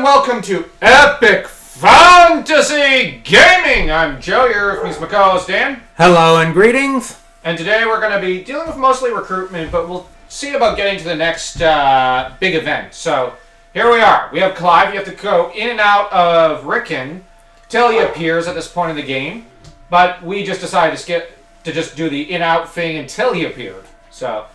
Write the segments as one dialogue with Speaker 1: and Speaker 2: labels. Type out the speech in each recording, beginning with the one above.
Speaker 1: welcome to Epic Fantasy Gaming! I'm Joe, here with me is my co-host Dan.
Speaker 2: Hello and greetings.
Speaker 1: And today we're going to be dealing with mostly recruitment, but we'll see about getting to the next big event. So, here we are. We have Clive. You have to go in and out of Rickon till he appears at this point in the game. But we just decided to just do the in-out thing until he appeared. So...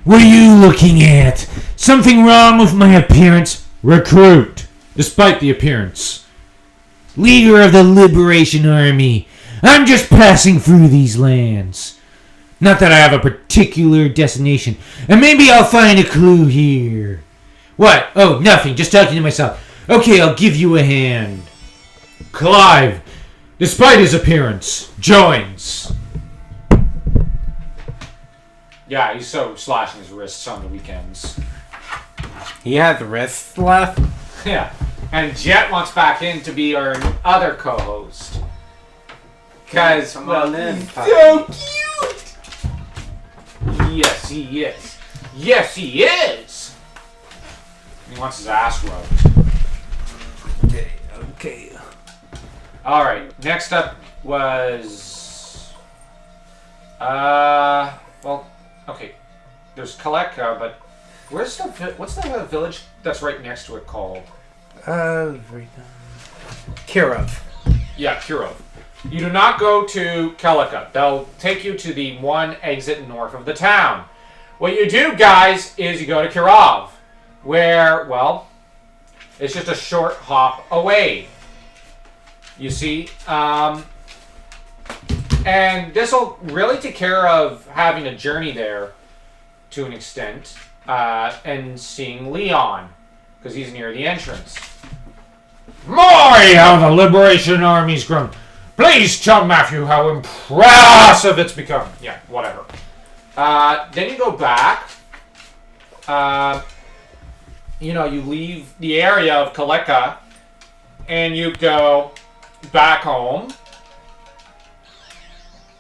Speaker 3: What are you looking at? Something wrong with my appearance? Recruit, despite the appearance. Leader of the Liberation Army. I'm just passing through these lands. Not that I have a particular destination. And maybe I'll find a clue here. What? Oh, nothing. Just talking to myself. Okay, I'll give you a hand. Clive, despite his appearance, joins.
Speaker 1: Yeah, he's so slashing his wrists on the weekends.
Speaker 2: He has wrists left.
Speaker 1: Yeah. And Jet wants back in to be our other co-host. Because, well, he's so cute! Yes, he is. Yes, he is! He wants his ass rubbed.
Speaker 2: Okay.
Speaker 1: Alright, next up was... okay. There's Kaleka, but what's the village that's right next to it called?
Speaker 2: Kirov.
Speaker 1: Yeah, Kirov. You do not go to Kaleka. They'll take you to the one exit north of the town. What you do, guys, is you go to Kirov, where, well, it's just a short hop away. You see? And this will really take care of having a journey there to an extent, and seeing Leon, because he's near the entrance.
Speaker 3: My, how the Liberation Army's grown. Please tell Matthew how impressive it's become.
Speaker 1: Yeah, whatever. Then you go back. You leave the area of Kaleka, and you go back home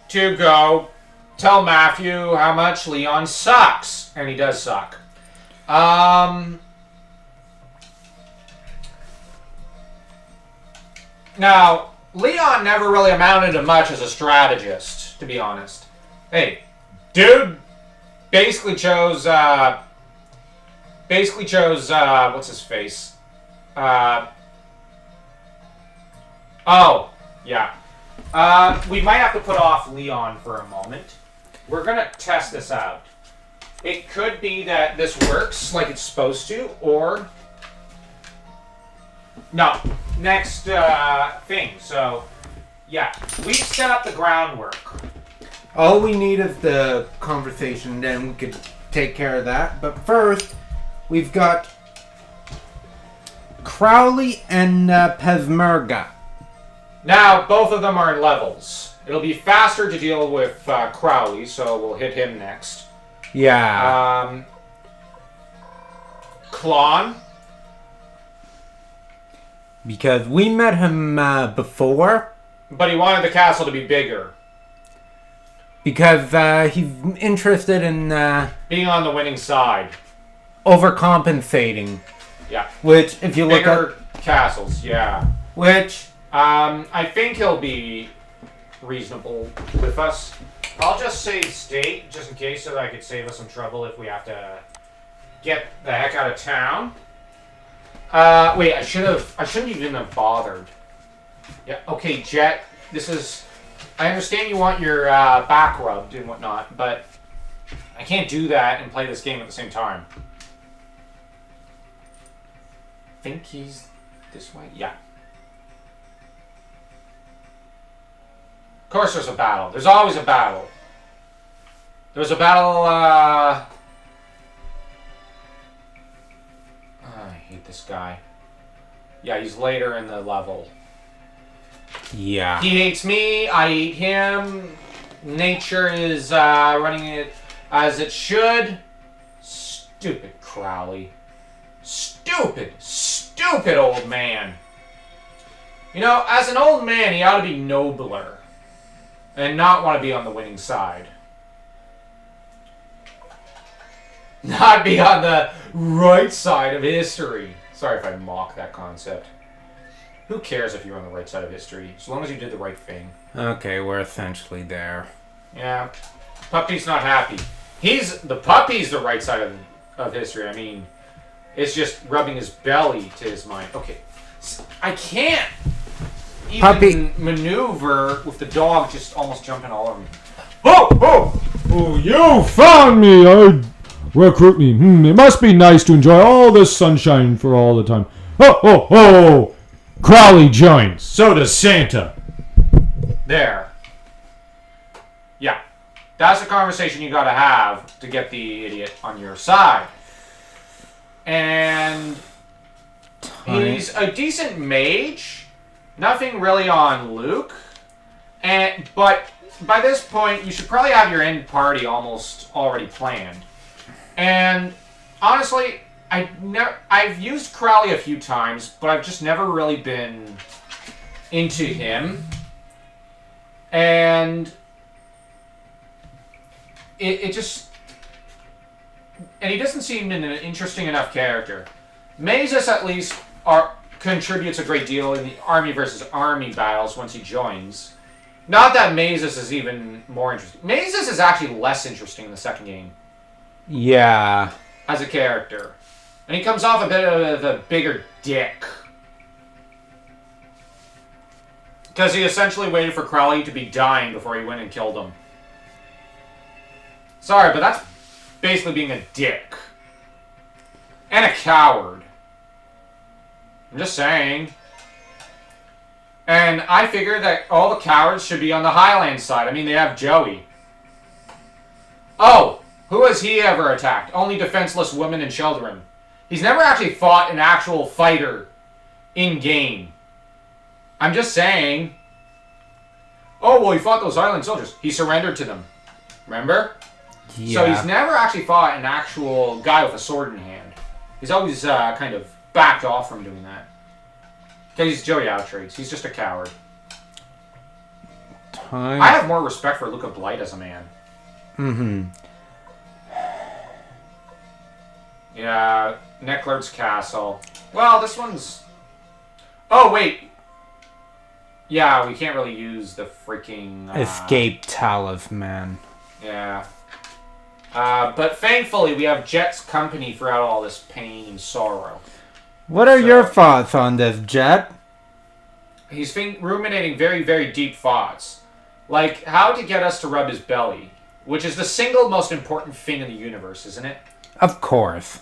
Speaker 1: to go tell Matthew how much Leon sucks. And he does suck. Now, Leon never really amounted to much as a strategist, to be honest. Hey, dude basically chose, what's his face? Oh, yeah. We might have to put off Leon for a moment. We're going to test this out. It could be that this works like it's supposed to, or... No. Next thing. So, yeah. We've set up the groundwork.
Speaker 2: All we need is the conversation, then we could take care of that. But first, we've got Crowley and Pezmerga.
Speaker 1: Now, both of them are in levels. It'll be faster to deal with Crowley, so we'll hit him next.
Speaker 2: Yeah.
Speaker 1: Klon.
Speaker 2: Because we met him before.
Speaker 1: But he wanted the castle to be bigger.
Speaker 2: Because he's interested in...
Speaker 1: being on the winning side.
Speaker 2: Overcompensating.
Speaker 1: Yeah.
Speaker 2: Which, if you look
Speaker 1: bigger castles, yeah.
Speaker 2: Which...
Speaker 1: I think he'll be reasonable with us. I'll just say state, just in case, so that I could save us some trouble if we have to get the heck out of town. Wait, I shouldn't even have bothered. Yeah, okay, Jet, I understand you want your back rubbed and whatnot, but I can't do that and play this game at the same time. I think he's this way? Yeah. Of course there's a battle. There's always a battle. There's a battle, I hate this guy. Yeah, he's later in the level.
Speaker 2: Yeah.
Speaker 1: He hates me, I hate him. Nature is running it as it should. Stupid Crowley. Stupid old man. You know, as an old man, he ought to be nobler. And not want to be on the winning side. not be on the right side of history. Sorry if I mock that concept. Who cares if you're on the right side of history, as long as you did the right thing.
Speaker 2: Okay, we're essentially there.
Speaker 1: Yeah, Puppy's not happy. The puppy's the right side of history. I mean, it's just rubbing his belly to his mind. Okay, I can't even maneuver with the dog just almost jumping all over me.
Speaker 3: Oh, you found me! Recruit me. It must be nice to enjoy all this sunshine for all the time. Oh! Crowley joins. So does Santa.
Speaker 1: There. Yeah. That's the conversation you gotta have to get the idiot on your side. And he's a decent mage. Nothing really on Luke. But by this point, you should probably have your end party almost already planned. And honestly, I've used Crowley a few times, but I've just never really been into him. And it just... And he doesn't seem an interesting enough character. Mazes at least contributes a great deal in the army versus army battles once he joins. Not that Mazes is even more interesting. Mazes is actually less interesting in the second game.
Speaker 2: Yeah.
Speaker 1: As a character. And he comes off a bit of a bigger dick. Because he essentially waited for Crowley to be dying before he went and killed him. Sorry, but that's basically being a dick. And a coward. I'm just saying. And I figure that all the cowards should be on the Highland side. I mean, they have Joey. Oh, who has he ever attacked? Only defenseless women and children. He's never actually fought an actual fighter in-game. I'm just saying. Oh, well, he fought those island soldiers. He surrendered to them. Remember?
Speaker 2: Yeah.
Speaker 1: So he's never actually fought an actual guy with a sword in hand. He's always kind of backed off from doing that. Because he's Joey Outrades. He's just a coward. I have more respect for Luca Blight as a man.
Speaker 2: Mm-hmm.
Speaker 1: Yeah, Necklard's Castle. Well, this one's... Oh, wait. Yeah, we can't really use the freaking...
Speaker 2: Escape Talisman.
Speaker 1: Yeah. But thankfully, we have Jet's company throughout all this pain and sorrow.
Speaker 2: What are your thoughts on this, Jet?
Speaker 1: He's ruminating very, very deep thoughts. Like, how to get us to rub his belly. Which is the single most important thing in the universe, isn't it?
Speaker 2: Of course.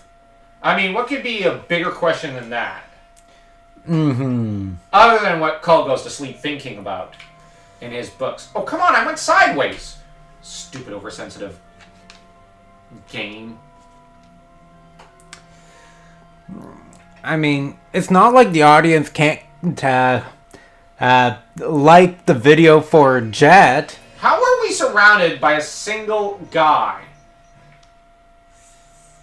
Speaker 1: I mean, what could be a bigger question than that?
Speaker 2: Mm-hmm.
Speaker 1: Other than what Cull goes to sleep thinking about in his books. Oh, come on, I went sideways! Stupid oversensitive game.
Speaker 2: I mean, it's not like the audience can't like the video for Jet.
Speaker 1: How are we surrounded by a single guy?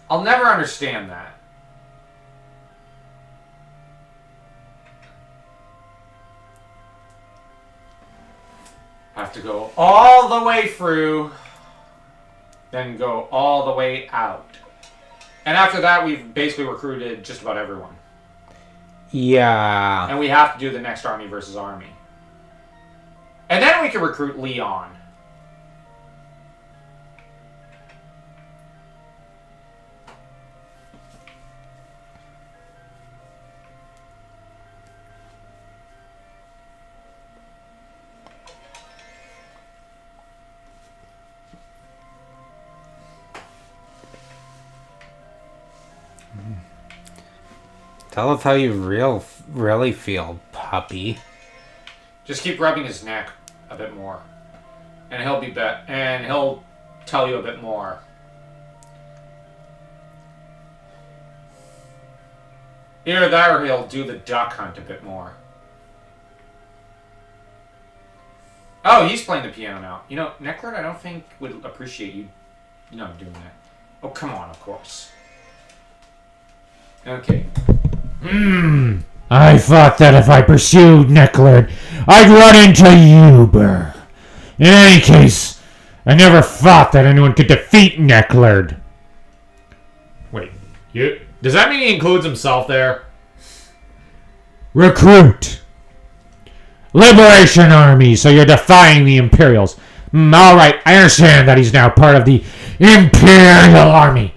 Speaker 1: I'll never understand that. Have to go all the way through, then go all the way out. And after that, we've basically recruited just about everyone.
Speaker 2: Yeah.
Speaker 1: And we have to do the next army versus army. And then we can recruit Leon.
Speaker 2: Tell us how you really feel, puppy.
Speaker 1: Just keep rubbing his neck a bit more. And he'll tell you a bit more. Either that or he'll do the duck hunt a bit more. Oh, he's playing the piano now. You know, Necklard, I don't think would appreciate you doing that. Oh, come on, of course. Okay.
Speaker 3: I thought that if I pursued Necklard, I'd run into Uber. In any case, I never thought that anyone could defeat Necklard.
Speaker 1: Does that mean he includes himself there?
Speaker 3: Recruit. Liberation Army, so you're defying the Imperials. Alright, I understand that he's now part of the Imperial Army.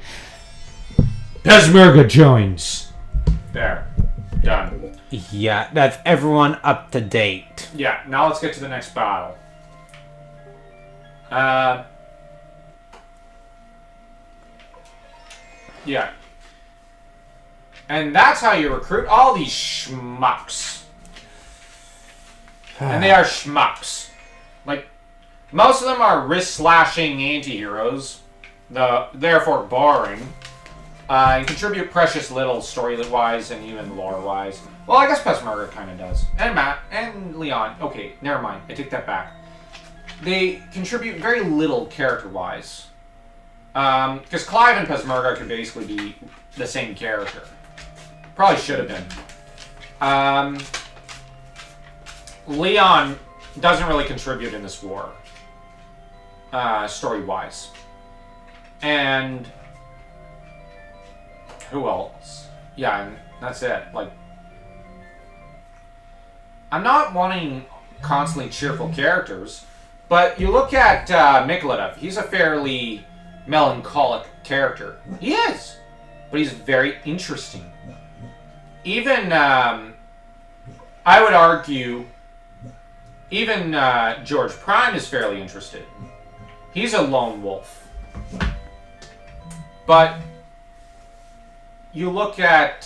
Speaker 3: Peshmerga joins.
Speaker 1: There. Done.
Speaker 2: Yeah, that's everyone up to date.
Speaker 1: Yeah, now let's get to the next battle. Yeah. And that's how you recruit all these schmucks. And they are schmucks. Like, most of them are wrist-slashing anti-heroes, therefore boring, and contribute precious little story-wise and even lore-wise. Well, I guess Peshmerga kind of does. And Matt, and Leon. Okay, never mind. I take that back. They contribute very little character-wise. Because Clive and Peshmerga could basically be the same character. Probably should have been. Leon doesn't really contribute in this war. Story-wise. And who else? Yeah, and that's it. Like, I'm not wanting constantly cheerful characters, but you look at Mykolaiv. He's a fairly melancholic character. He is, but he's very interesting. Even I would argue, even George Prime is fairly interested. He's a lone wolf. But you look at,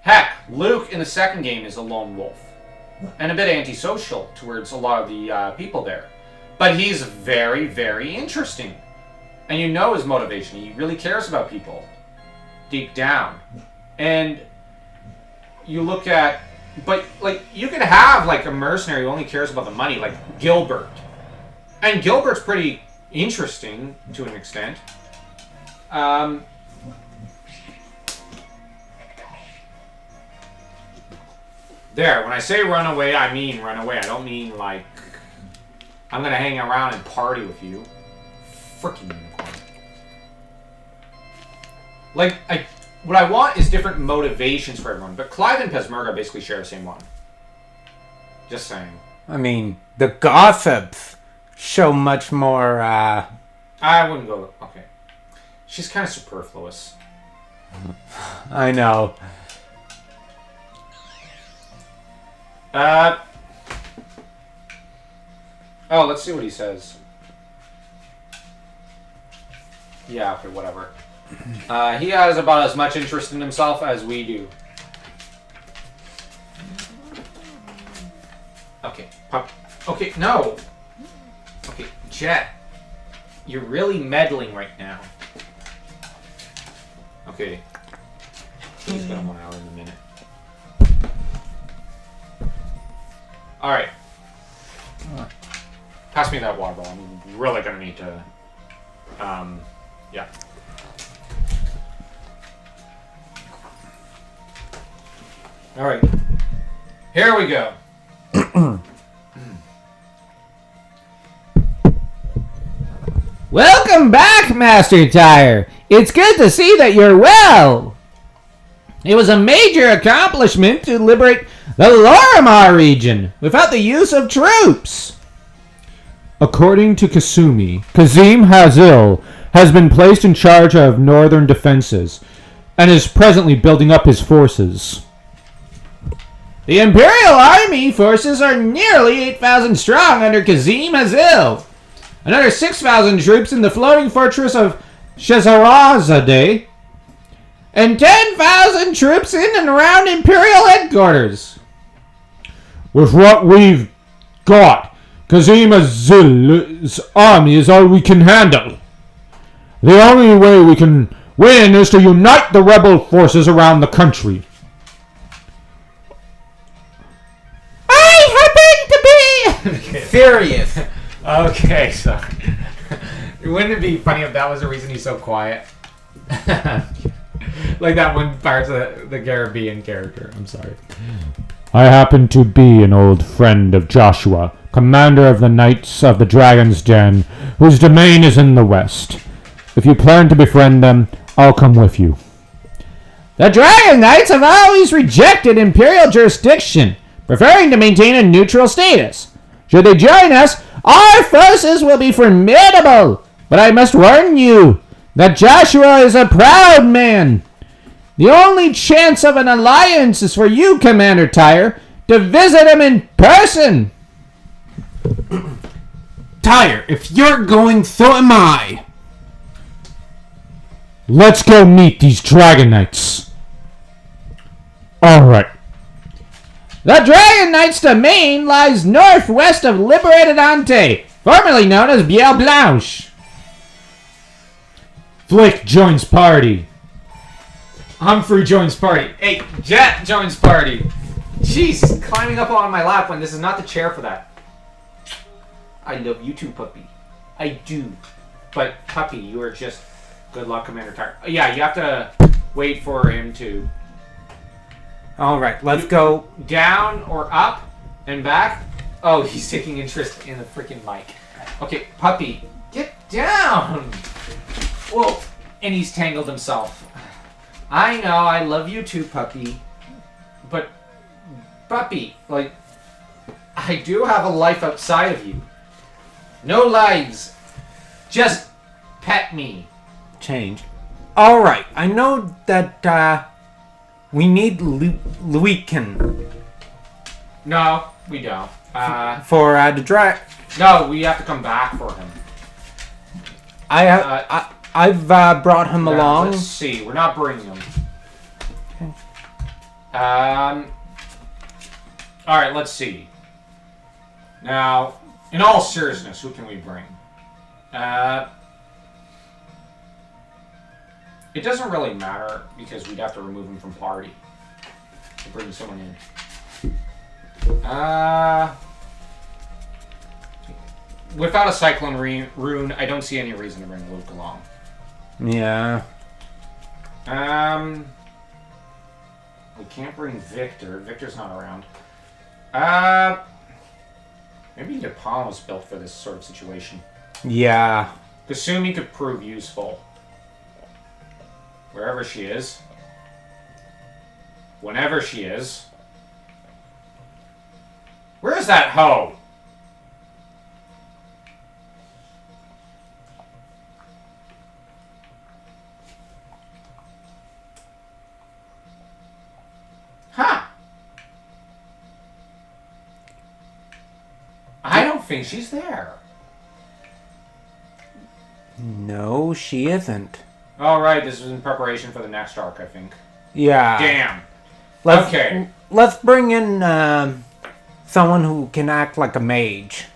Speaker 1: heck, Luke in the second game is a lone wolf. And a bit antisocial towards a lot of the people there. But he's very, very interesting. And you know his motivation. He really cares about people. Deep down. And you look at, but like, you can have like a mercenary who only cares about the money, like Gilbert. And Gilbert's pretty interesting to an extent. There, when I say run away, I mean run away. I don't mean like I'm gonna hang around and party with you. Frickin' unicorn. Like, what I want is different motivations for everyone, but Clive and Peshmerga basically share the same one. Just saying.
Speaker 2: I mean, the gossips show much more,
Speaker 1: I wouldn't go... Okay. She's kind of superfluous.
Speaker 2: I know.
Speaker 1: Oh, let's see what he says. Yeah, okay, whatever. He has about as much interest in himself as we do. Okay, pop. Okay, no. Okay, Jet. You're really meddling right now. Okay. He's gonna want out in a minute. Alright. Pass me that water bottle. I'm really gonna need to... yeah. Alright. Here we go.
Speaker 3: Welcome back, Master Tire. It's good to see that you're well. It was a major accomplishment to liberate the Lorimar region without the use of troops. According to Kasumi, Kazim Hazil has been placed in charge of northern defenses and is presently building up his forces. The Imperial Army forces are nearly 8,000 strong under Kazim Hazil. Another 6,000 troops in the floating fortress of Shezarazadeh, and 10,000 troops in and around Imperial headquarters. With what we've got, Kazim Hazil's army is all we can handle. The only way we can win is to unite the rebel forces around the country. I happen to be
Speaker 2: serious.
Speaker 1: Okay, so wouldn't it be funny if that was the reason he's so quiet? Like that one part of the Caribbean character. I'm sorry.
Speaker 3: I happen to be an old friend of Joshua, commander of the Knights of the Dragon's Den, whose domain is in the west. If you plan to befriend them, I'll come with you. The Dragon Knights have always rejected Imperial jurisdiction, preferring to maintain a neutral status. Should they join us, our forces will be formidable. But I must warn you that Joshua is a proud man. The only chance of an alliance is for you, Commander Tyre, to visit him in person.
Speaker 2: Tyre, if you're going, so am I.
Speaker 3: Let's go meet these Dragon Knights. Alright.
Speaker 4: The Dragon Knight's domain lies northwest of liberated Ante, formerly known as Biel Blanche.
Speaker 3: Flick joins party.
Speaker 1: Humphrey joins party. Hey, Jet joins party. Jeez, climbing up on my lap when this is not the chair for that. I love you too, puppy. I do. But, puppy, you are just... Good luck, Commander Tyre. Yeah, you have to wait for him to...
Speaker 2: Alright, let's go.
Speaker 1: Down or up and back. Oh, he's taking interest in the freaking mic. Okay, puppy, get down. Whoa, and he's tangled himself. I know, I love you too, puppy. But, puppy, like, I do have a life outside of you. No lives. Just pet me.
Speaker 2: Change. Alright, I know that, we need Luiken.
Speaker 1: No, we don't.
Speaker 2: For, the drag...
Speaker 1: No, we have to come back for him.
Speaker 2: I've brought him along.
Speaker 1: Let's see. We're not bringing him.
Speaker 2: Okay.
Speaker 1: Alright, let's see. Now, in all seriousness, who can we bring? It doesn't really matter because we'd have to remove him from party to bring someone in. Without a Cyclone Rune, I don't see any reason to bring Luke along.
Speaker 2: Yeah.
Speaker 1: We can't bring Victor. Victor's not around. Maybe Nepal was built for this sort of situation.
Speaker 2: Yeah.
Speaker 1: Kasumi could prove useful. Wherever she is. Whenever she is. Where is that hoe? Huh. I don't think she's there.
Speaker 2: No, she isn't.
Speaker 1: Alright, this is in preparation for the next arc, I think.
Speaker 2: Yeah.
Speaker 1: Damn.
Speaker 2: Okay. Let's bring in someone who can act like a mage.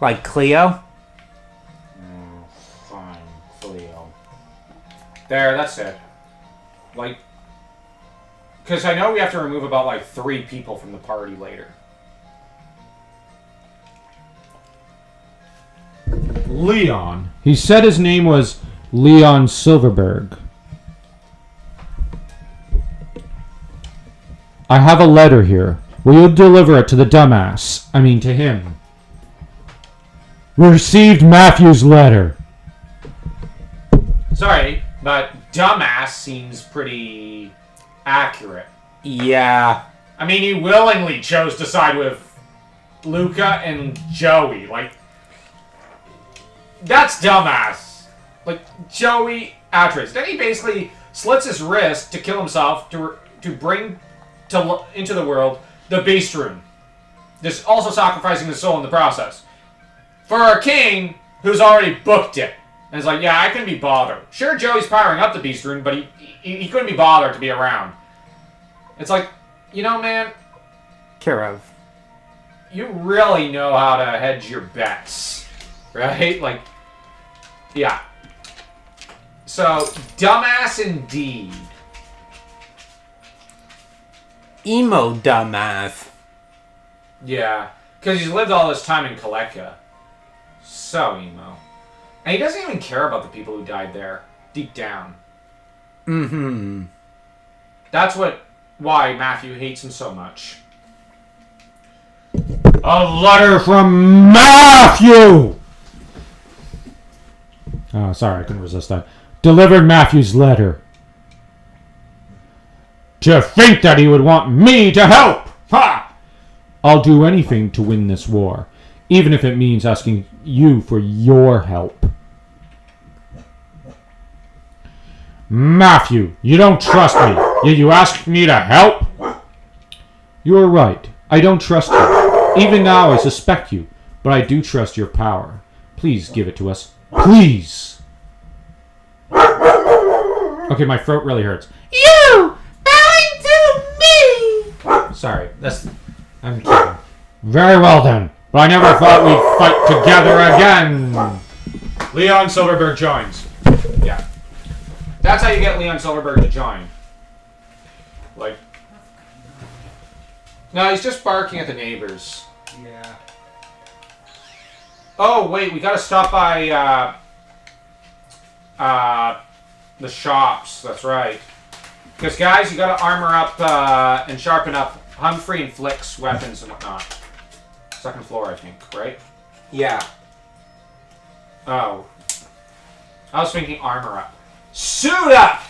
Speaker 2: Like Cleo?
Speaker 1: Fine, Cleo. There, that's it. Like, because I know we have to remove about, like, 3 people from the party later.
Speaker 3: Leon. He said his name was Leon Silverberg. I have a letter here. Will you deliver it to the dumbass? I mean, to him. Received Matthew's letter.
Speaker 1: Sorry, but dumbass seems pretty accurate.
Speaker 2: Yeah.
Speaker 1: I mean, he willingly chose to side with Luca and Joey. Like, that's dumbass. Like, Joey Atreides. Then he basically slits his wrist to kill himself to bring into the world the Beast Rune. Just also sacrificing his soul in the process. For a king who's already booked it. And it's like, yeah, I couldn't be bothered. Sure, Joey's powering up the Beast Rune, but he couldn't be bothered to be around. It's like, you know, man,
Speaker 2: Kirov.
Speaker 1: you really know how to hedge your bets. Right? Like, yeah. So, dumbass indeed.
Speaker 2: Emo dumbass.
Speaker 1: Yeah. Because he's lived all this time in Kaleka. So emo. And he doesn't even care about the people who died there. Deep down.
Speaker 2: Mm-hmm.
Speaker 1: That's why Matthew hates him so much.
Speaker 3: A letter from Matthew! Oh, sorry, I couldn't resist that. Delivered Matthew's letter. To think that he would want me to help! Ha! I'll do anything to win this war, even if it means asking you for your help. Matthew, you don't trust me, yet you ask me to help? You're right. I don't trust you. Even now I suspect you, but I do trust your power. Please give it to us. Please! Okay, my throat really hurts. You! Bowing to me! Sorry, I'm kidding. Very well then, but I never thought we'd fight together again!
Speaker 1: Leon Silverberg joins. Yeah. That's how you get Leon Silverberg to join. Like... No, he's just barking at the neighbors.
Speaker 2: Yeah.
Speaker 1: Oh, wait, we gotta stop by, the shops. That's right. Because, guys, you gotta armor up, and sharpen up Humphrey and Flick's weapons and whatnot. Second floor, I think, right?
Speaker 2: Yeah.
Speaker 1: Oh. I was thinking armor up. Suit up!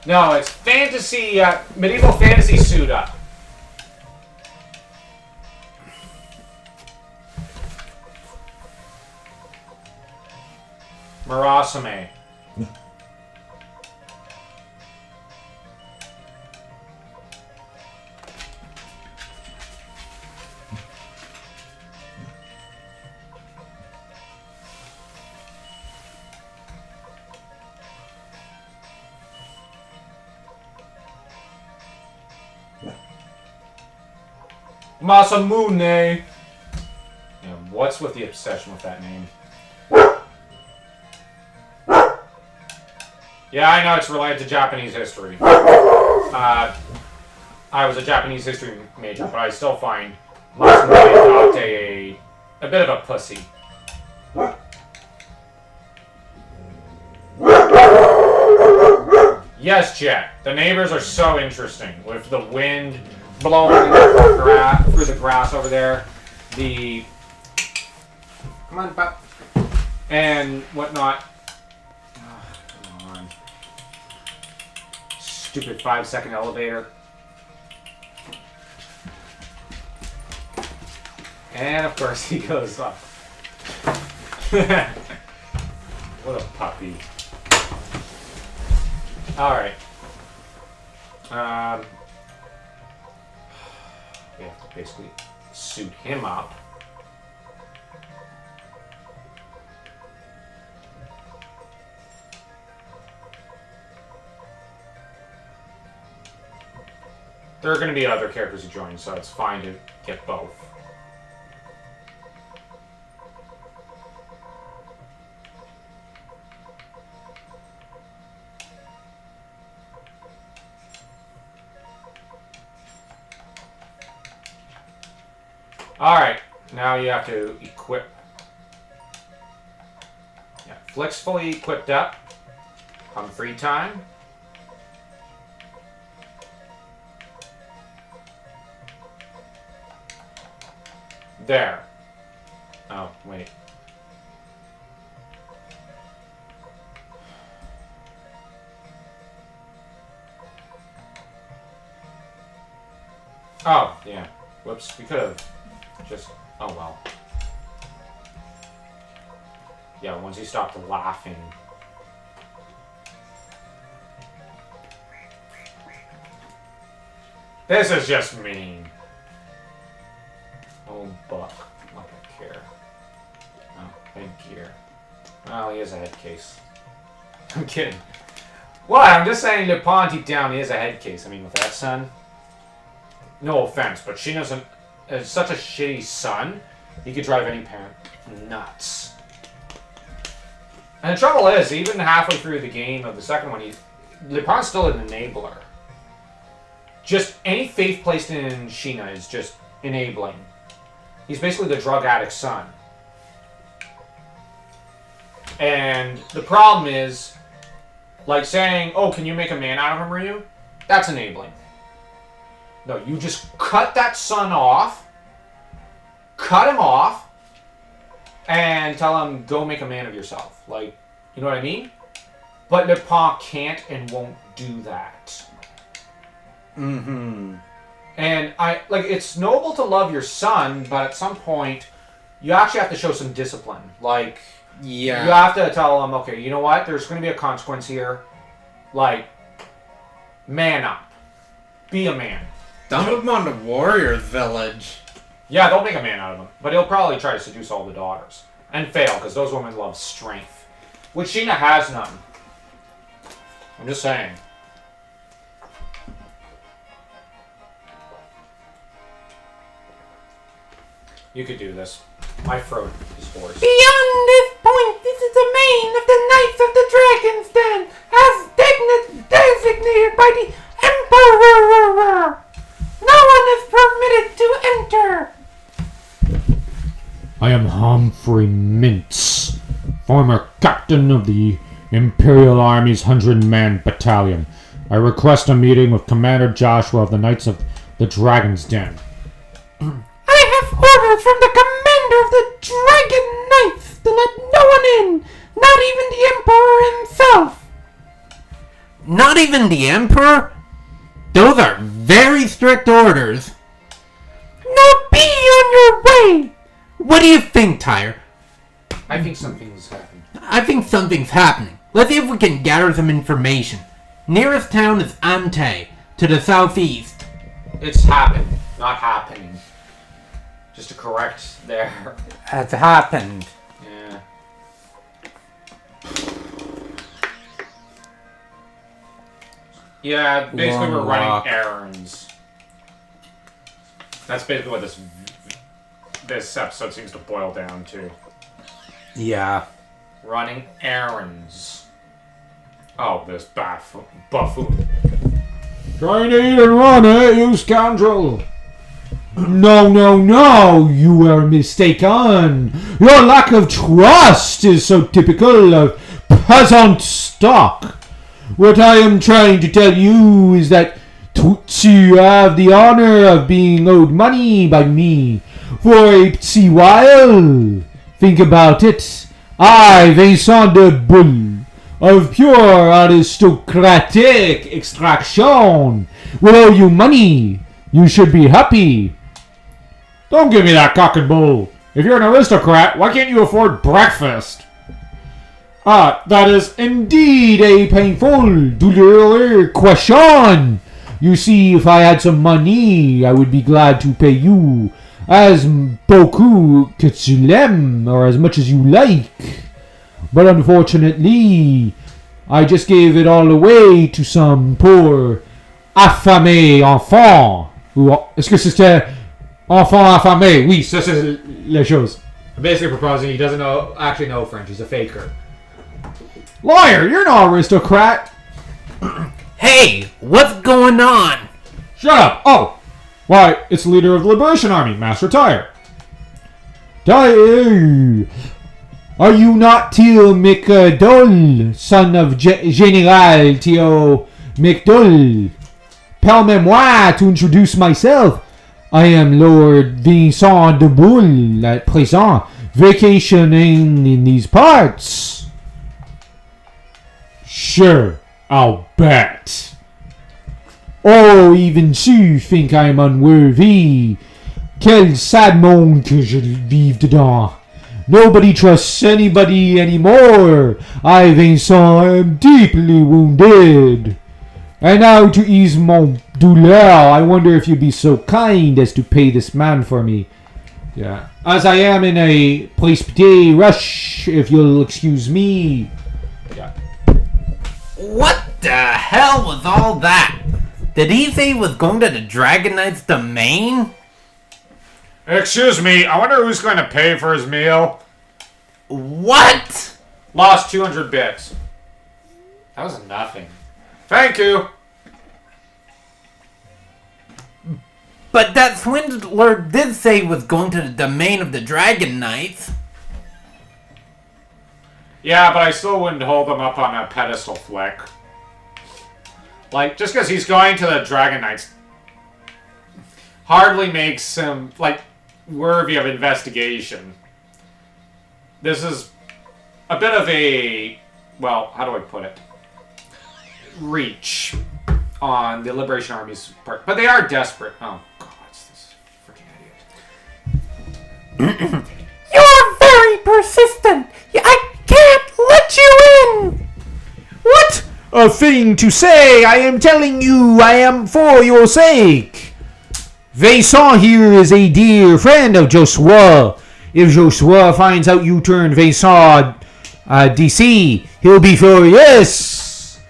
Speaker 1: No, it's fantasy, medieval fantasy suit up. Murasame. Masamune. Yeah, what's with the obsession with that name? Yeah, I know it's related to Japanese history. I was a Japanese history major, but I still find Masamune Date a bit of a pussy. Yes, Jet. The neighbors are so interesting. With the wind blowing through the grass over there,
Speaker 2: Come on, Pop.
Speaker 1: and whatnot. Oh, come on. Stupid 5-second elevator. And of course he goes up. What a puppy. Alright. We have to basically suit him up. There are going to be other characters who join, so it's fine to get both. Alright, now you have to equip. Yeah, Flick's fully equipped up. On free time. There. Oh, wait. Oh, yeah. Whoops, we could have just... Oh, well. Yeah, once he stopped laughing. This is just mean. Oh, Buck. Like I care. Oh, headgear. Well, he has a head case. I'm kidding. What? I'm just saying to pawn deep down, he has a head case. I mean, with that son. No offense, but Shino's such a shitty son, he could drive any parent nuts. And the trouble is, even halfway through the game of the second one, Lupin's still an enabler. Just any faith placed in Shina is just enabling. He's basically the drug addict's son. And the problem is, like saying, oh, can you make a man out of him, Ryu? That's enabling. No, you just cut that son off, cut him off, and tell him, go make a man of yourself. Like, you know what I mean? But Le Pont can't and won't do that.
Speaker 2: Mm-hmm.
Speaker 1: And it's noble to love your son, but at some point, you actually have to show some discipline. Like,
Speaker 2: Yeah.
Speaker 1: you have to tell him, okay, you know what? There's going to be a consequence here. Like, man up. Be a man.
Speaker 2: Dump him on the warrior village.
Speaker 1: Yeah, they'll make a man out of him. But he'll probably try to seduce all the daughters. And fail, because those women love strength. Which Sheena has none. I'm just saying. You could do this. My throat is hoarse.
Speaker 3: Beyond this point, this is the main of the Knights of the Dragon's Den, as designated by the Emperor. No one is permitted to enter. I am Humphrey Mintz, former captain of the Imperial Army's 100-man battalion. I request a meeting with Commander Joshua of the Knights of the Dragon's Den. I have orders from the commander of the Dragon Knights to let no one in, not even the Emperor himself.
Speaker 2: Not even the Emperor? Those are very strict orders.
Speaker 3: Now be on your way.
Speaker 2: What do you think, Tyre?
Speaker 1: I think something's happened.
Speaker 2: I think something's happening. Let's see if we can gather some information. Nearest town is Ante, to the southeast.
Speaker 1: It's happened, not happening. Just to correct there.
Speaker 2: Has happened.
Speaker 1: Yeah. Yeah, basically
Speaker 2: Long
Speaker 1: we're running
Speaker 2: walk.
Speaker 1: errands. That's basically what this episode seems to boil down to.
Speaker 2: Yeah.
Speaker 1: Running errands. Oh, this buffoon.
Speaker 3: Trying to eat and run, eh, you scoundrel? No, you are mistaken. Your lack of trust is so typical of peasant stock. What I am trying to tell you is that you have the honor of being owed money by me for a petit while. Think about it. I, Vincent de Bull, of pure aristocratic extraction, will owe you money. You should be happy. Don't give me that cock and bull. If you're an aristocrat, why can't you afford breakfast? Ah, that is indeed a painful, douloureux question. You see, if I had some money, I would be glad to pay you as beaucoup que tu l'aimes, or as much as you like. But unfortunately, I just gave it all away to some poor affamé enfant. Est-ce que c'était enfant affamé? Oui, ça c'est les choses.
Speaker 1: Basically proposing he doesn't actually know French. He's a faker.
Speaker 3: Liar, you're no aristocrat.
Speaker 2: Hey, what's going on?
Speaker 3: Shut up. Oh, why, it's the leader of the Liberation Army, Master Tyre. Tyre, are you not Theo McDull, son of General Theo McDull? Permets-moi to introduce myself. I am Lord Vincent de Bull, at present, vacationing in these parts. Sure, I'll bet. Oh, even you think I'm unworthy. Quel sad monde que je vive dedans. Nobody trusts anybody anymore. I, Vincent, am deeply wounded. And now to ease mon douleur, I wonder if you'd be so kind as to pay this man for me. Yeah. As I am in a précipité rush, if you'll excuse me. Yeah.
Speaker 2: What the hell was all that? Did he say he was going to the Dragon Knight's domain?
Speaker 1: Excuse me, I wonder who's going to pay for his meal.
Speaker 2: What?
Speaker 1: Lost 200 bits. That was nothing. Thank you.
Speaker 2: But that swindler did say he was going to the domain of the Dragon Knights.
Speaker 1: Yeah, but I still wouldn't hold him up on a pedestal flick. Like, just because he's going to the Dragon Knights hardly makes him, like, worthy of investigation. this is a bit of a, well, how do I put it? Reach on the Liberation Army's part. But they are desperate. Oh, God, it's this freaking idiot.
Speaker 2: You're very persistent. I can't let you in.
Speaker 3: What a thing to say! I am telling you, I am for your sake. Vincent here is a dear friend of Joshua. If Joshua finds out you turned Vincent DC, he'll be furious.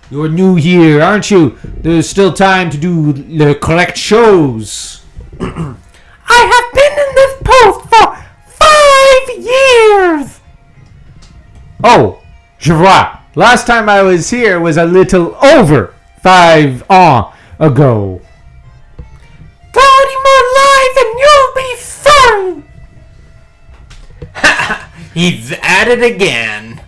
Speaker 3: You're new here, aren't you? There's still time to do the correct shows.
Speaker 2: I have been in this post for 5 years.
Speaker 3: Oh, je vois. Last time I was here was a little over 5 ans ago.
Speaker 2: 30 more lives and you'll be sorry. He's at it again.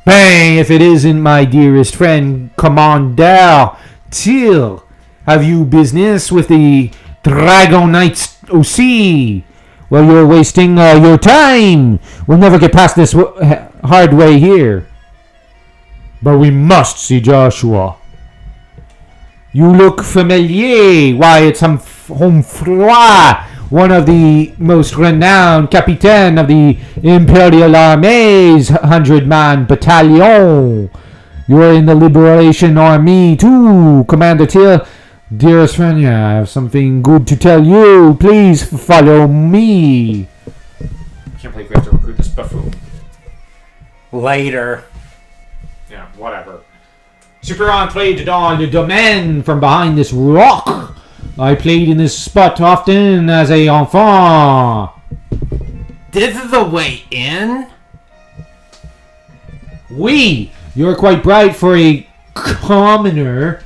Speaker 3: Bang, if it isn't my dearest friend, Commander Till. Have you business with the Dragon Knights OC? Well, you're wasting your time. We'll never get past this hard way here. But we must see Joshua. You look familiar. Why, it's Homfroy, one of the most renowned capitaine of the Imperial Army's 100-man battalion. You're in the Liberation Army too, Commander Till. Dearest friend, yeah, I have something good to tell you. Please follow me.
Speaker 1: I can't believe we have to recruit this buffoon.
Speaker 2: Later.
Speaker 1: Yeah, whatever.
Speaker 3: Super entrée dans le domaine from behind this rock. I played in this spot often as a enfant.
Speaker 2: This is the way in?
Speaker 3: Oui, you're quite bright for a commoner.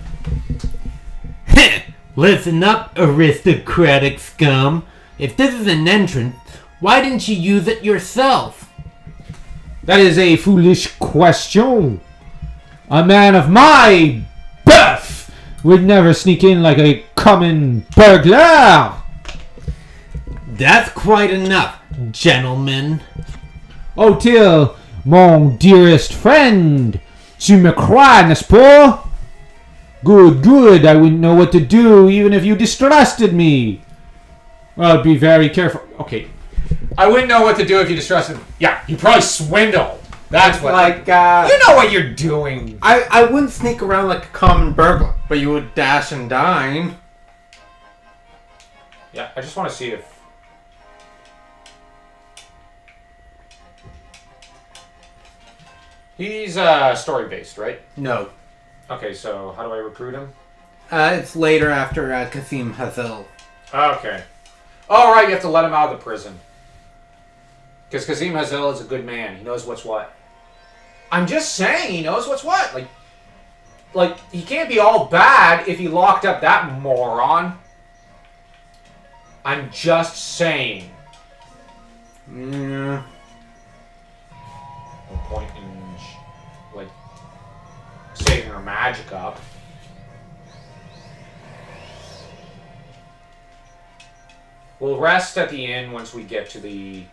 Speaker 2: Listen up, aristocratic scum. If this is an entrance, why didn't you use it yourself?
Speaker 3: That is a foolish question. A man of my birth would never sneak in like a common burglar.
Speaker 2: That's quite enough, gentlemen.
Speaker 3: Oh, Till, mon dearest friend, tu me crois, n'est-ce pas? Good, good. I wouldn't know what to do even if you distrusted me. Well, be very careful. Okay.
Speaker 1: I wouldn't know what to do if you distrusted me. Yeah, you probably swindle. That's what.
Speaker 2: Like,
Speaker 1: you know what you're doing.
Speaker 2: I wouldn't sneak around like a common burglar, but you would dash and dine.
Speaker 1: Yeah, I just want to see if... He's story-based, right?
Speaker 2: No.
Speaker 1: Okay, so how do I recruit him?
Speaker 2: It's later after Kasim Hazel.
Speaker 1: Okay. All right, you have to let him out of the prison. Because Kazim Hazel is a good man. He knows what's what. I'm just saying he knows what's what. Like he can't be all bad if he locked up that moron. I'm just saying.
Speaker 2: Yeah.
Speaker 1: No point in, like, saving her magic up. We'll rest at the inn once we get to the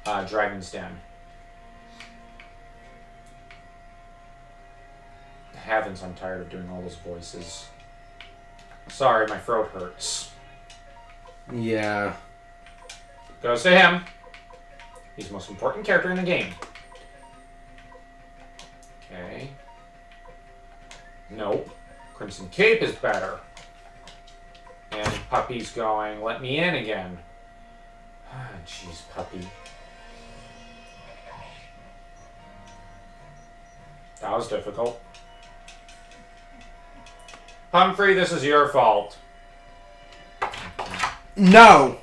Speaker 1: Dragon's Den. Heavens, I'm tired of doing all those voices. Sorry, my throat hurts.
Speaker 2: Yeah.
Speaker 1: Goes to him. He's the most important character in the game. Okay. Nope. Crimson Cape is better. And Puppy's going, let me in again. Ah, jeez, Puppy. That was difficult. Humphrey, this is your fault.
Speaker 2: No.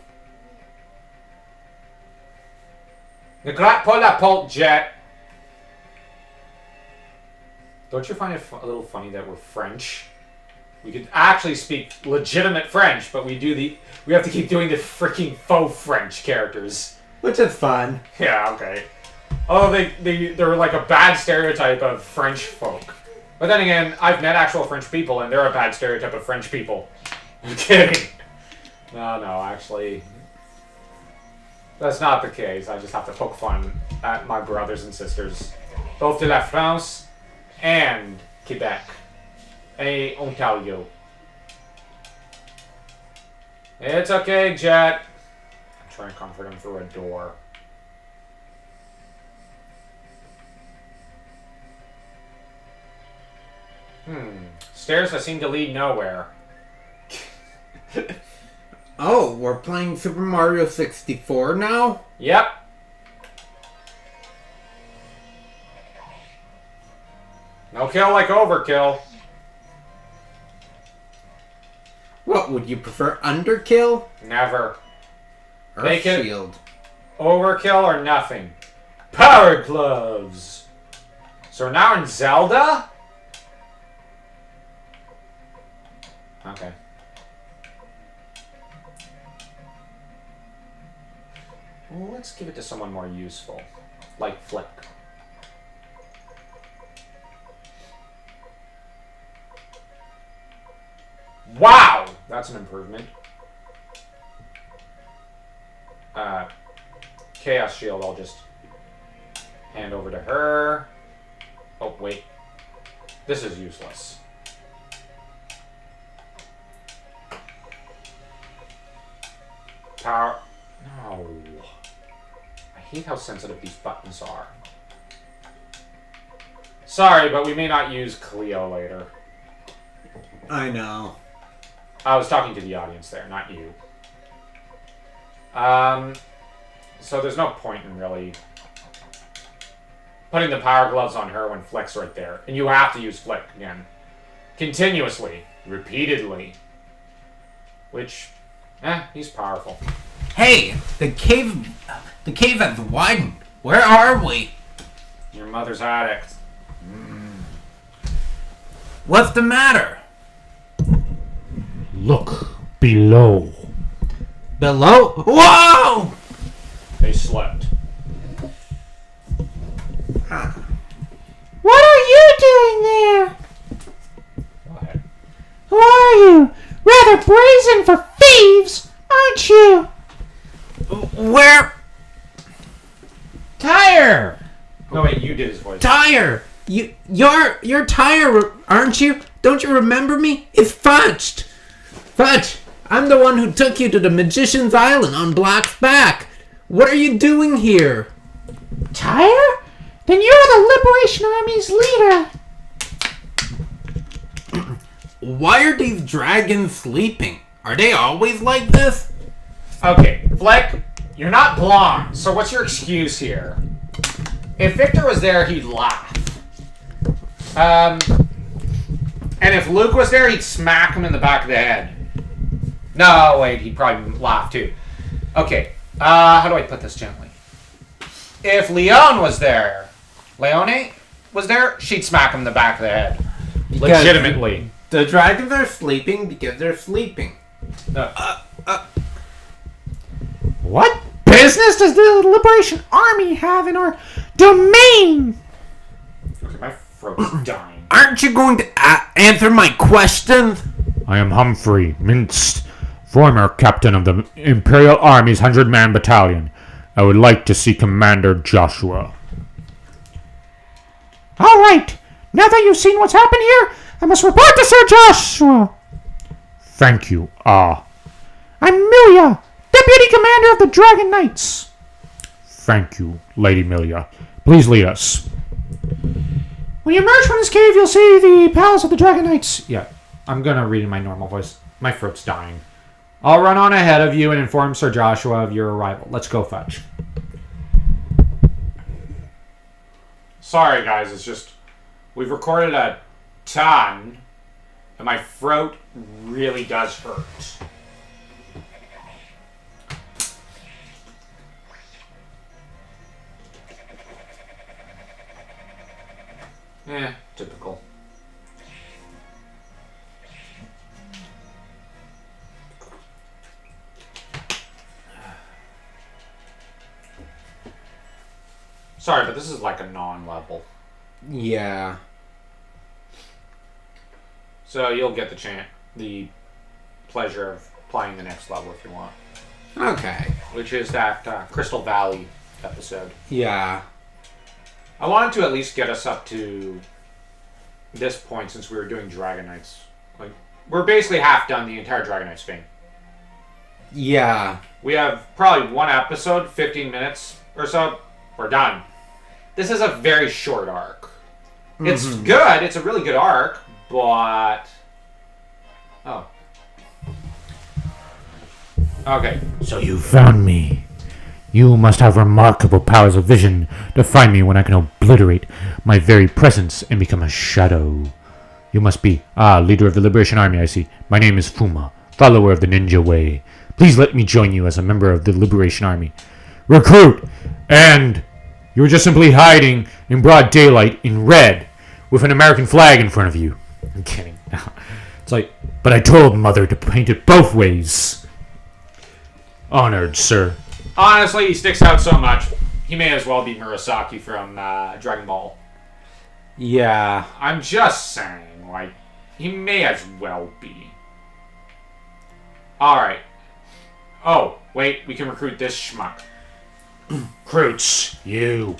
Speaker 1: Ne gratte pas la porte, Jet. Don't you find it a little funny that we're French? We could actually speak legitimate French, but we have to keep doing the freaking faux French characters.
Speaker 2: Which is fun.
Speaker 1: Yeah, okay. Oh, they're like a bad stereotype of French folk. But then again, I've met actual French people, and they're a bad stereotype of French people. I'm kidding. No, actually. That's not the case. I just have to poke fun at my brothers and sisters. Both de la France and Quebec. Et Ontario. It's okay, Jet. I'm trying to comfort him through a door. Stairs that seem to lead nowhere.
Speaker 2: Oh, we're playing Super Mario 64 now?
Speaker 1: Yep. No kill like overkill.
Speaker 2: What, would you prefer underkill?
Speaker 1: Never.
Speaker 2: Or
Speaker 1: Make it-
Speaker 2: shield?
Speaker 1: Overkill or nothing. Power gloves. So we're now in Zelda? Okay. Well, let's give it to someone more useful. Like Flick. Wow! That's an improvement. Chaos Shield, I'll just hand over to her. Oh, wait. This is useless. Power. No. I hate how sensitive these buttons are. Sorry, but we may not use Cleo later.
Speaker 2: I know.
Speaker 1: I was talking to the audience there, not you. So there's no point in really putting the power gloves on her when Flick's right there. And you have to use Flick again. Continuously. Repeatedly. Which, he's powerful.
Speaker 2: Hey, the cave has widened. Where are we?
Speaker 1: Your mother's attic.
Speaker 2: What's the matter?
Speaker 3: Look below.
Speaker 2: Below? Whoa!
Speaker 1: They slept.
Speaker 4: What are you doing there?
Speaker 1: Go ahead.
Speaker 4: Who are you? Rather brazen for thieves, aren't you?
Speaker 2: Where?
Speaker 4: Tyre!
Speaker 1: No, wait, you did his voice.
Speaker 2: Tyre! You're Tyre, aren't you? Don't you remember me? It's Fudged! Fudge, I'm the one who took you to the Magician's Island on Black's back. What are you doing here?
Speaker 4: Tyre? Then you're the Liberation Army's leader.
Speaker 2: Why are these dragons sleeping? Are they always like this?
Speaker 1: Okay, Flick, you're not blonde, so what's your excuse here? If Victor was there, he'd laugh. And if Luke was there, he'd smack him in the back of the head. No, wait, he'd probably laugh too. Okay, how do I put this gently? If Leone was there, she'd smack him in the back of the head. Legitimately.
Speaker 2: The dragons are sleeping because they're sleeping.
Speaker 4: What business does the Liberation Army have in our domain?
Speaker 1: Okay, my throat's dying.
Speaker 2: Aren't you going to answer my questions?
Speaker 3: I am Humphrey Minst, former captain of the Imperial Army's 100-man battalion. I would like to see Commander Joshua.
Speaker 4: All right. Now that you've seen what's happened here, I must report to Sir Joshua.
Speaker 3: Thank you.
Speaker 4: I'm Milia, Deputy Commander of the Dragon Knights.
Speaker 3: Thank you, Lady Milia. Please lead us.
Speaker 4: When you emerge from this cave, you'll see the Palace of the Dragon Knights.
Speaker 1: Yeah, I'm gonna read in my normal voice. My throat's dying. I'll run on ahead of you and inform Sir Joshua of your arrival. Let's go, Fudge. Sorry, guys. It's just we've recorded a ton, and my throat really does hurt. Typical. Sorry, but this is like a non-level.
Speaker 2: Yeah.
Speaker 1: So you'll get the pleasure of playing the next level if you want.
Speaker 2: Okay.
Speaker 1: which is that Crystal Valley episode.
Speaker 2: Yeah.
Speaker 1: I wanted to at least get us up to this point since we were doing Dragon Knights. Like, we're basically half done the entire Dragon Knights thing.
Speaker 2: Yeah.
Speaker 1: We have probably one episode, 15 minutes or so. We're done. This is a very short arc. It's good. It's a really good arc, but... Oh. Okay.
Speaker 3: So you found me. You must have remarkable powers of vision to find me when I can obliterate my very presence and become a shadow. You must be, leader of the Liberation Army, I see. My name is Fuma, follower of the Ninja Way. Please let me join you as a member of the Liberation Army. Recruit! And you were just simply hiding in broad daylight in red with an American flag in front of you. I'm kidding. It's like, but I told Mother to paint it both ways. Honored, sir.
Speaker 1: Honestly, he sticks out so much. He may as well be Murasaki from Dragon Ball.
Speaker 2: Yeah.
Speaker 1: I'm just saying, like, he may as well be. Alright. Oh, wait, we can recruit this schmuck.
Speaker 3: Recruits, you.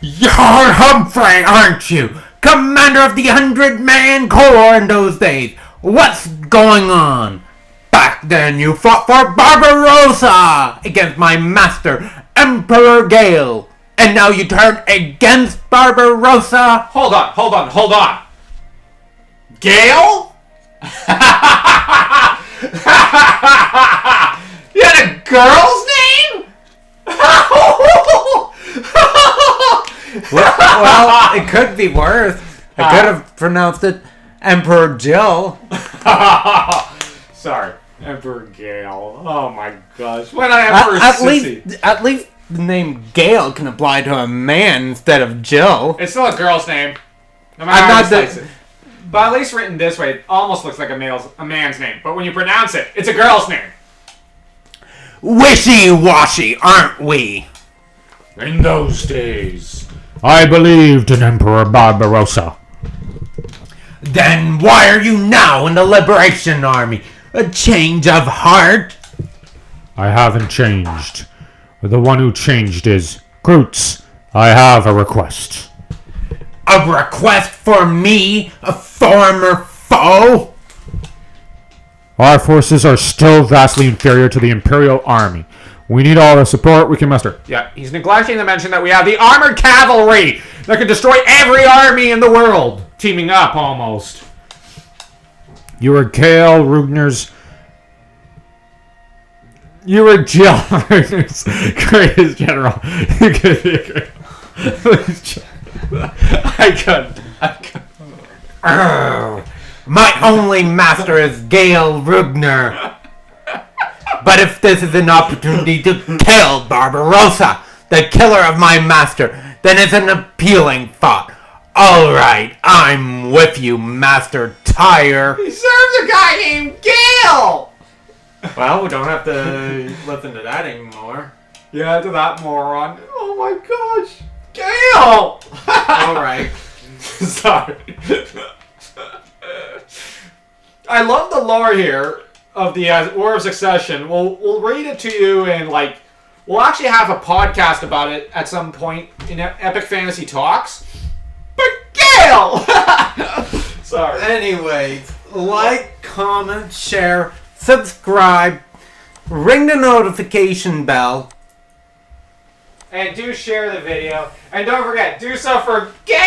Speaker 2: You're Humphrey, aren't you? Commander of the 100-man Corps in those days. What's going on? Back then you fought for Barbarossa against my master, Emperor GAIL. And now you turn against Barbarossa?
Speaker 1: Hold on. Gale? You had a girl's name?
Speaker 2: Well, it could be worse. I could have pronounced it Emperor Jill.
Speaker 1: Sorry, Emperor Gale. Oh my gosh. Why not Emperor Sissy?
Speaker 2: At least the name Gale can apply to a man instead of Jill.
Speaker 1: It's still a girl's name. No matter how you slice it. But at least written this way, it almost looks like a man's name. But when you pronounce it, it's a girl's name.
Speaker 2: Wishy-washy, aren't we?
Speaker 3: In those days, I believed in Emperor Barbarossa.
Speaker 2: Then why are you now in the Liberation Army? A change of heart?
Speaker 3: I haven't changed. The one who changed is Kroots. I have a request.
Speaker 2: A request for me, a former foe?
Speaker 3: Our forces are still vastly inferior to the Imperial Army. We need all the support we can muster.
Speaker 1: Yeah, he's neglecting to mention that we have the armored cavalry that can destroy every army in the world. Teaming up, almost.
Speaker 3: You were GAIL Rugner's... You were Jill Rugner's greatest general. You could be a great...
Speaker 1: I couldn't.
Speaker 2: My only master is GAIL Rugner. But if this is an opportunity to kill Barbarossa, the killer of my master, then it's an appealing thought. Alright, I'm with you, Master Tyre.
Speaker 1: He serves a guy named Gale!
Speaker 2: Well, we don't have to listen to that anymore.
Speaker 1: Yeah, to that moron. Oh my gosh. Gale!
Speaker 2: Alright.
Speaker 1: Sorry. I love the lore here of the War of Succession. We'll read it to you and we'll actually have a podcast about it at some point in Epic Fantasy Talks. But Gale! Sorry.
Speaker 2: Anyways, like, comment, share, subscribe, ring the notification bell.
Speaker 1: And do share the video. And don't forget, do so for Gale!